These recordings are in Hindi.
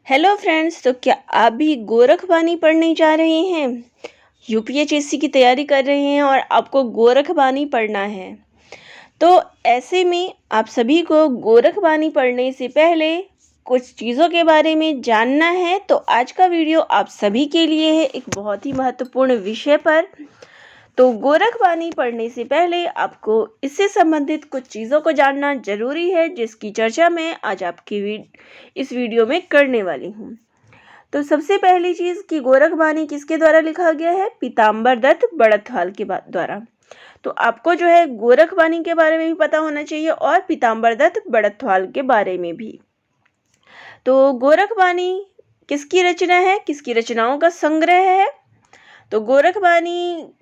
हेलो फ्रेंड्स, तो क्या आप भी गोरखबानी पढ़ने जा रहे हैं? यूपीएचएससी की तैयारी कर रहे हैं और आपको गोरखबानी पढ़ना है। तो ऐसे में आप सभी को गोरखबानी पढ़ने से पहले कुछ चीज़ों के बारे में जानना है। तो आज का वीडियो आप सभी के लिए है, एक बहुत ही महत्वपूर्ण विषय पर। तो गोरखबानी पढ़ने से पहले आपको इससे संबंधित कुछ चीज़ों को जानना जरूरी है, जिसकी चर्चा मैं आज आपकी इस वीडियो में करने वाली हूँ। तो सबसे पहली चीज़ कि गोरखबानी किसके द्वारा लिखा गया है? पीताम्बर दत्त बड़थवाल के द्वारा। तो आपको जो है गोरखबानी के बारे में भी पता होना चाहिए और पीताम्बर दत्त बड़थवाल के बारे में भी। तो गोरखबानी किसकी रचना है? किसकी रचनाओं का संग्रह है? तो गोरखबानी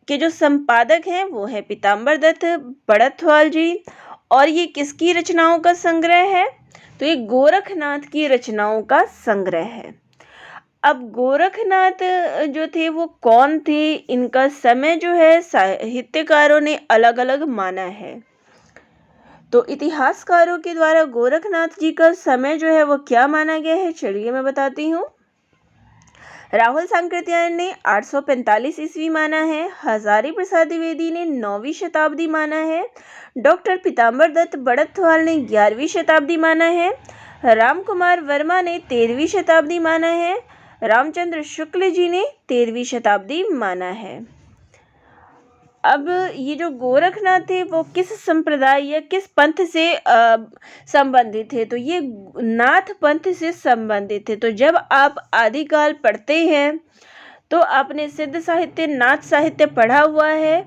के जो संपादक हैं वो है पीताम्बर दत्त बड़थवाल जी। और ये किसकी रचनाओं का संग्रह है? तो ये गोरखनाथ की रचनाओं का संग्रह है। अब गोरखनाथ जो थे वो कौन थे? इनका समय जो है साहित्यकारों ने अलग अलग माना है। तो इतिहासकारों के द्वारा गोरखनाथ जी का समय जो है वो क्या माना गया है, चलिए मैं बताती हूँ। राहुल सांकृत्यायन ने 845 ईस्वी माना है। हजारी प्रसाद द्विवेदी ने 9वीं शताब्दी माना है। डॉक्टर पीताम्बर दत्त बड़थवाल ने 11वीं शताब्दी माना है। राम कुमार वर्मा ने 13वीं शताब्दी माना है। रामचंद्र शुक्ल जी ने 13वीं शताब्दी माना है। अब ये जो गोरखनाथ थे वो किस संप्रदाय या किस पंथ से संबंधित थे? तो ये नाथ पंथ से संबंधित थे। तो जब आप आदिकाल पढ़ते हैं तो आपने सिद्ध साहित्य, नाथ साहित्य पढ़ा हुआ है।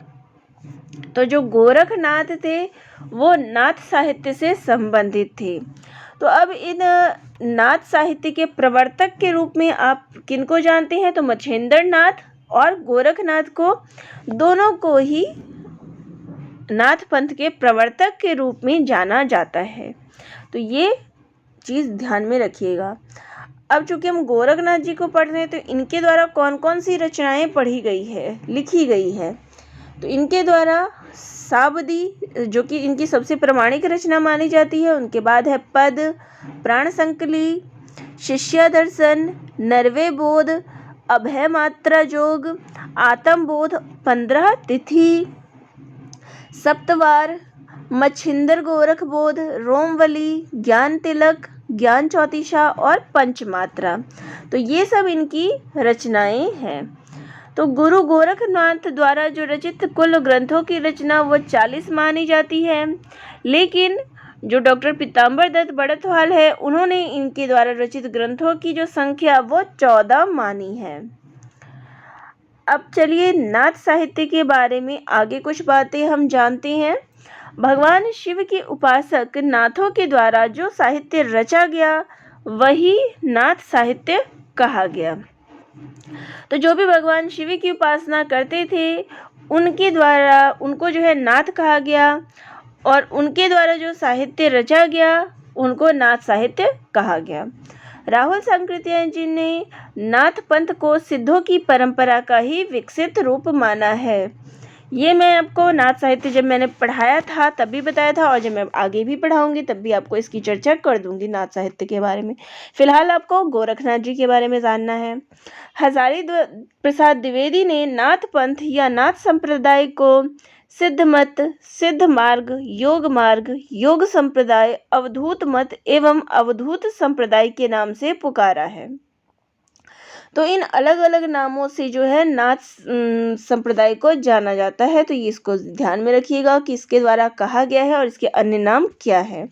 तो जो गोरखनाथ थे वो नाथ साहित्य से संबंधित थे। तो अब इन नाथ साहित्य के प्रवर्तक के रूप में आप किनको जानते हैं? तो मच्छिंद्र नाथ और गोरखनाथ को, दोनों को ही नाथ पंथ के प्रवर्तक के रूप में जाना जाता है। तो ये चीज़ ध्यान में रखिएगा। अब चूंकि हम गोरखनाथ जी को पढ़ रहे हैं तो इनके द्वारा कौन कौन सी रचनाएं पढ़ी गई है, लिखी गई है? तो इनके द्वारा साबदी, जो कि इनकी सबसे प्रामाणिक रचना मानी जाती है। उनके बाद है पद, प्राण संकली, शिष्या दर्शन, नरवे बोध, अभय मात्रा जोग, आत्मबोध, 15 तिथि, सप्तवार, मच्छिंद्र गोरख बोध, रोमवली, ज्ञान तिलक, ज्ञान चौतीसा और पंचमात्रा। तो ये सब इनकी रचनाएं हैं। तो गुरु गोरखनाथ द्वारा जो रचित कुल ग्रंथों की रचना वो 40 मानी जाती है, लेकिन जो डॉक्टर पीताम्बर दत्त बड़थवाल है उन्होंने इनके द्वारा रचित ग्रंथों की जो संख्या वो 14 मानी है। अब चलिए नाथ साहित्य के बारे में आगे कुछ बातें हम जानते हैं। भगवान शिव के उपासक नाथों के द्वारा जो साहित्य रचा गया वही नाथ साहित्य कहा गया। तो जो भी भगवान शिव की उपासना करते थे उनके द्वारा उनको जो है नाथ कहा गया, और उनके द्वारा जो साहित्य रचा गया उनको नाथ साहित्य कहा गया। राहुल सांकृत्यायन जी ने नाथ पंथ को सिद्धों की परंपरा का ही विकसित रूप माना है। ये मैं आपको नाथ साहित्य जब मैंने पढ़ाया था तब भी बताया था, और जब मैं आगे भी पढ़ाऊंगी तब भी आपको इसकी चर्चा कर दूंगी नाथ साहित्य के बारे में। फिलहाल आपको गोरखनाथ जी के बारे में जानना है। हजारी प्रसाद द्विवेदी ने नाथ पंथ या नाथ संप्रदाय को सिद्ध मत, सिद्ध मार्ग, योग संप्रदाय, अवधूत मत एवं अवधूत संप्रदाय के नाम से पुकारा है। तो इन अलग अलग नामों से जो है नाथ संप्रदाय को जाना जाता है। तो ये इसको ध्यान में रखिएगा कि इसके द्वारा कहा गया है और इसके अन्य नाम क्या है।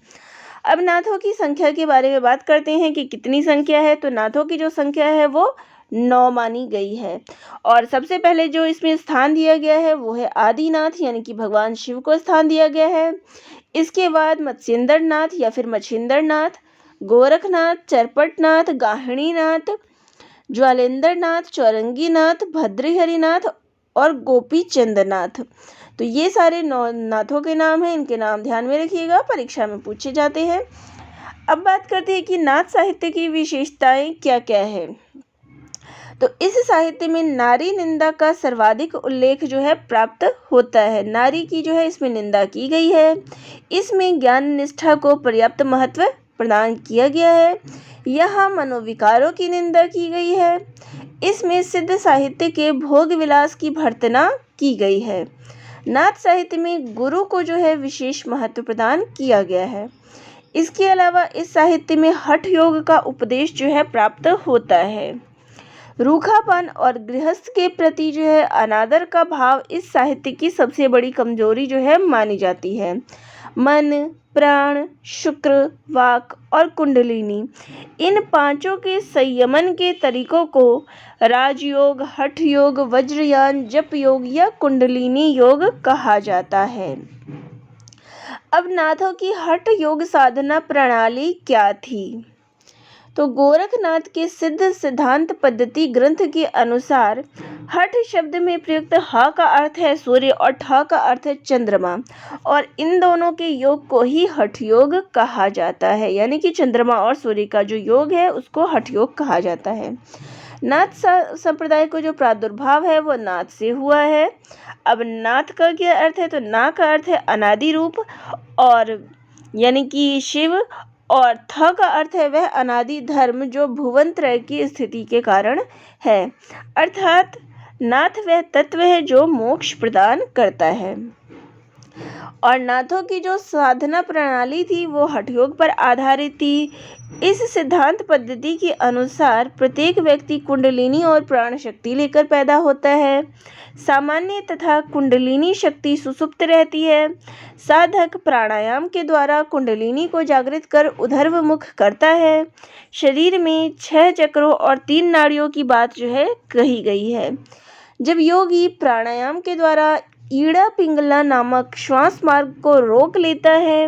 अब नाथों की संख्या के बारे में बात करते हैं कि कितनी संख्या है। तो नाथों की जो संख्या है वो 9 मानी गई है, और सबसे पहले जो इसमें स्थान दिया गया है वो है आदिनाथ, यानी कि भगवान शिव को स्थान दिया गया है। इसके बाद मत्स्येंद्र नाथ या फिर मच्छिंद्र नाथ, गोरखनाथ, चरपटनाथ, गाहिणीनाथ, ज्वालेंद्र नाथ, चौरंगीनाथ, भद्रहरिनाथ और गोपी चंद्रनाथ। तो ये सारे नाथों के नाम हैं। इनके नाम ध्यान में रखिएगा, परीक्षा में पूछे जाते हैं। अब बात करते हैं कि नाथ साहित्य की विशेषताएं क्या क्या है। तो इस साहित्य में नारी निंदा का सर्वाधिक उल्लेख जो है प्राप्त होता है। नारी की जो है इसमें निंदा की गई है। इसमें ज्ञान निष्ठा को पर्याप्त महत्व प्रदान किया गया है। यहाँ मनोविकारों की निंदा की गई है। इसमें सिद्ध साहित्य के भोग विलास की भर्त्सना की गई है। नाथ साहित्य में गुरु को जो है विशेष महत्व प्रदान किया गया है। इसके अलावा इस साहित्य में हठ योग का उपदेश जो है प्राप्त होता है। रूखापन और गृहस्थ के प्रति जो है अनादर का भाव इस साहित्य की सबसे बड़ी कमजोरी जो है मानी जाती है। मन, प्राण, शुक्र, वाक और कुंडलिनी, इन पांचों के संयमन के तरीकों को राजयोग, हठ योग, वज्रयान, जप योग या कुंडलिनी योग कहा जाता है। अब नाथों की हठ योग साधना प्रणाली क्या थी? तो गोरखनाथ के सिद्ध सिद्धांत पद्धति ग्रंथ के अनुसार हठ शब्द में प्रयुक्त ह का अर्थ है सूर्य और ठ का अर्थ है चंद्रमा, और इन दोनों के योग को ही हठ योग कहा जाता है। यानी कि चंद्रमा और सूर्य का जो योग है उसको हठ योग कहा जाता है। नाथ संप्रदाय को जो प्रादुर्भाव है वो नाथ से हुआ है। अब नाथ का क्या अर्थ है? तो ना का अर्थ है अनादि रूप, और यानी कि शिव, और थ का अर्थ है वह अनादि धर्म जो भुवन त्रय की स्थिति के कारण है। अर्थात नाथ वह तत्व है जो मोक्ष प्रदान करता है। और नाथों की जो साधना प्रणाली थी वो हठ योग पर आधारित थी। इस सिद्धांत पद्धति के अनुसार प्रत्येक व्यक्ति कुंडलिनी और प्राण शक्ति लेकर पैदा होता है। सामान्य तथा कुंडलिनी शक्ति सुसुप्त रहती है। साधक प्राणायाम के द्वारा कुंडलिनी को जागृत कर ऊर्ध्वमुख करता है। शरीर में 6 चक्रों और 3 नाड़ियों की बात जो है कही गई है। जब योगी प्राणायाम के द्वारा ईड़ा पिंगला नामक श्वास मार्ग को रोक लेता है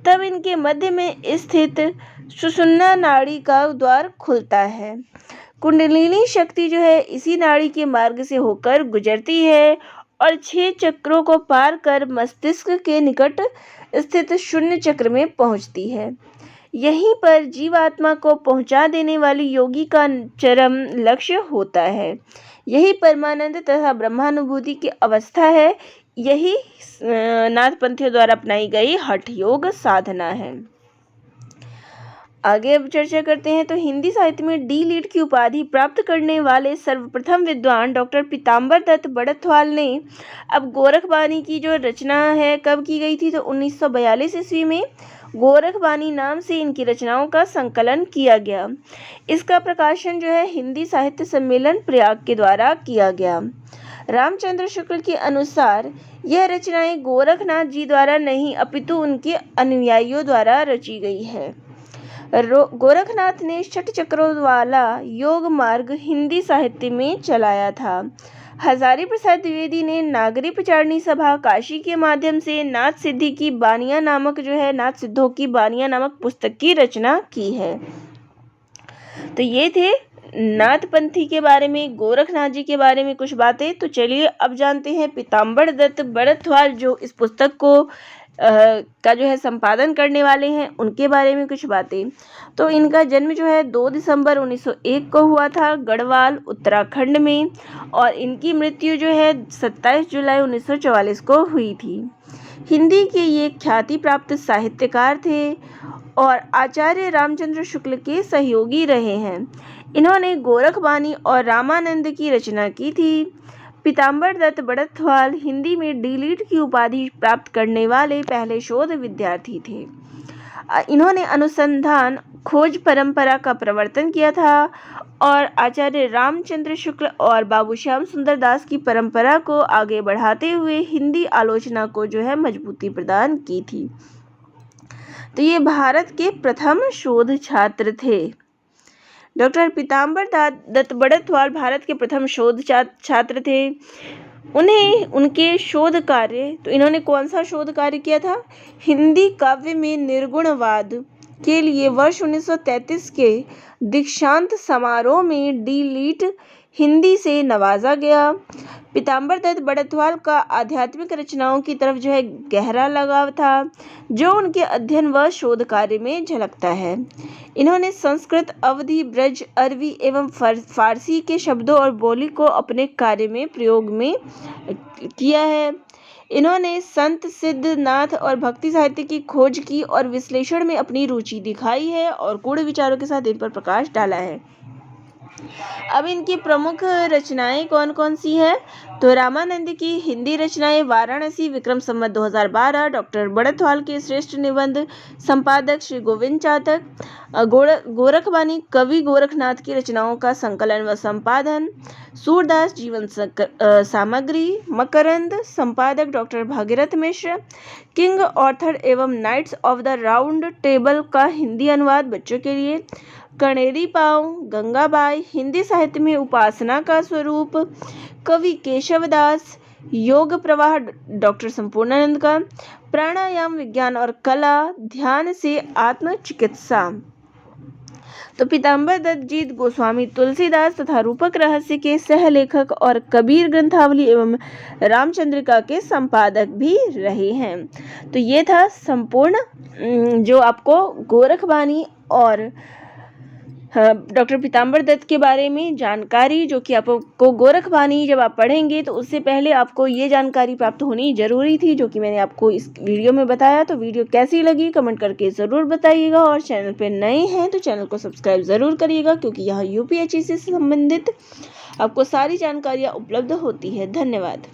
तब इनके मध्य में स्थित सुषुम्ना नाड़ी का द्वार खुलता है। कुंडलिनी शक्ति जो है इसी नाड़ी के मार्ग से होकर गुजरती है और 6 चक्रों को पार कर मस्तिष्क के निकट स्थित शून्य चक्र में पहुंचती है। यहीं पर जीवात्मा को पहुंचा देने वाली योगी का चरम लक्ष्य होता है। यही परमानंद तथा ब्रह्मानुभूति की अवस्था है। यही नाथपंथियों द्वारा अपनाई गई हठ योग साधना है। आगे अब चर्चा करते हैं। तो हिंदी साहित्य में डी लिट की उपाधि प्राप्त करने वाले सर्वप्रथम विद्वान डॉक्टर पीताम्बर दत्त बड़थवाल ने अब गोरखबानी की जो रचना है कब की गई थी? तो 1942 ईस्वी में गोरखबानी नाम से इनकी रचनाओं का संकलन किया गया। इसका प्रकाशन जो है हिंदी साहित्य सम्मेलन प्रयाग के द्वारा किया गया। रामचंद्र शुक्ल के अनुसार यह रचनाएं गोरखनाथ जी द्वारा नहीं अपितु उनके अनुयायियों द्वारा रची गई है। गोरखनाथ ने 6 चक्रों वाला योग मार्ग हिंदी साहित्य में चलाया था। हजारी प्रसाद द्विवेदी ने नागरी प्रचारणी सभा काशी के माध्यम से नाथ सिद्धों की बानियां नामक पुस्तक की रचना की है। तो ये थे नाथपंथी के बारे में, गोरखनाथ जी के बारे में कुछ बातें। तो चलिए अब जानते हैं पीताम्बर दत्त बड़थवाल जो इस पुस्तक को का जो है संपादन करने वाले हैं उनके बारे में कुछ बातें। तो इनका जन्म जो है 2 दिसंबर 1901 को हुआ था गढ़वाल उत्तराखंड में, और इनकी मृत्यु जो है 27 जुलाई 1944 को हुई थी। हिंदी के ये ख्याति प्राप्त साहित्यकार थे और आचार्य रामचंद्र शुक्ल के सहयोगी रहे हैं। इन्होंने गोरखबानी और रामानंद की रचना की थी। पीताम्बर दत्त बड़थवाल हिंदी में डी लिट की उपाधि प्राप्त करने वाले पहले शोध विद्यार्थी थे। इन्होंने अनुसंधान खोज परंपरा का प्रवर्तन किया था और आचार्य रामचंद्र शुक्ल और बाबू श्याम सुंदर दास की परंपरा को आगे बढ़ाते हुए हिंदी आलोचना को जो है मजबूती प्रदान की थी। तो ये भारत के प्रथम शोध छात्र थे। डॉक्टर पीताम्बर दत्त बड़थवाल भारत के प्रथम शोध छात्र थे। उन्हें उनके शोध कार्य, तो इन्होंने कौन सा शोध कार्य किया था? हिंदी काव्य में निर्गुणवाद के लिए वर्ष 1933 के दीक्षांत समारोह में डी लिट हिंदी से नवाजा गया। पीताम्बर दत्त बड़थवाल का आध्यात्मिक रचनाओं की तरफ जो है गहरा लगाव था, जो उनके अध्ययन व शोध कार्य में झलकता है। इन्होंने संस्कृत, अवधी, ब्रज, अरबी एवं फारसी के शब्दों और बोली को अपने कार्य में प्रयोग में किया है। इन्होंने संत सिद्धनाथ और भक्ति साहित्य की खोज की और विश्लेषण में अपनी रुचि दिखाई है और गूढ़ विचारों के साथ इन पर प्रकाश डाला है। अब इनकी प्रमुख रचनाएं कौन कौन सी है? तो रामानंद की हिंदी रचनाएं वाराणसी विक्रम संवत 2012, डॉक्टर बड़थवाल के श्रेष्ठ निबंध, संपादक श्री गोविंद चातक, गोरखबानी कवि गोरखनाथ की रचनाओं का संकलन व संपादन, सूरदास जीवन सामग्री, मकरंद, संपादक doctor Bhagirath Mishra, king Arthur एवं knights of the round table का हिंदी अनुवाद बच्चों के लिए, कनेरी पाँव, गंगाबाई, हिंदी साहित्य में उपासना का स्वरूप, कवि केशवदास, योग प्रवाह डॉक्टर संपूर्णानंद का, प्राणायाम विज्ञान और कला, ध्यान से आत्म चिकित्सा। तो पीताम्बर दत्त जी गोस्वामी तुलसीदास तथा रूपक रहस्य के सह लेखक और कबीर ग्रंथावली एवं रामचंद्रिका के संपादक भी रहे हैं। तो ये था संपूर्ण जो आपको गोरखबानी और डॉक्टर पीताम्बर दत्त के बारे में जानकारी, जो कि आपको गोरखबानी जब आप पढ़ेंगे तो उससे पहले आपको ये जानकारी प्राप्त होनी जरूरी थी, जो कि मैंने आपको इस वीडियो में बताया। तो वीडियो कैसी लगी कमेंट करके ज़रूर बताइएगा और चैनल पे नए हैं तो चैनल को सब्सक्राइब ज़रूर करिएगा, क्योंकि यहाँ यूपीएससी से संबंधित आपको सारी जानकारियाँ उपलब्ध होती है। धन्यवाद।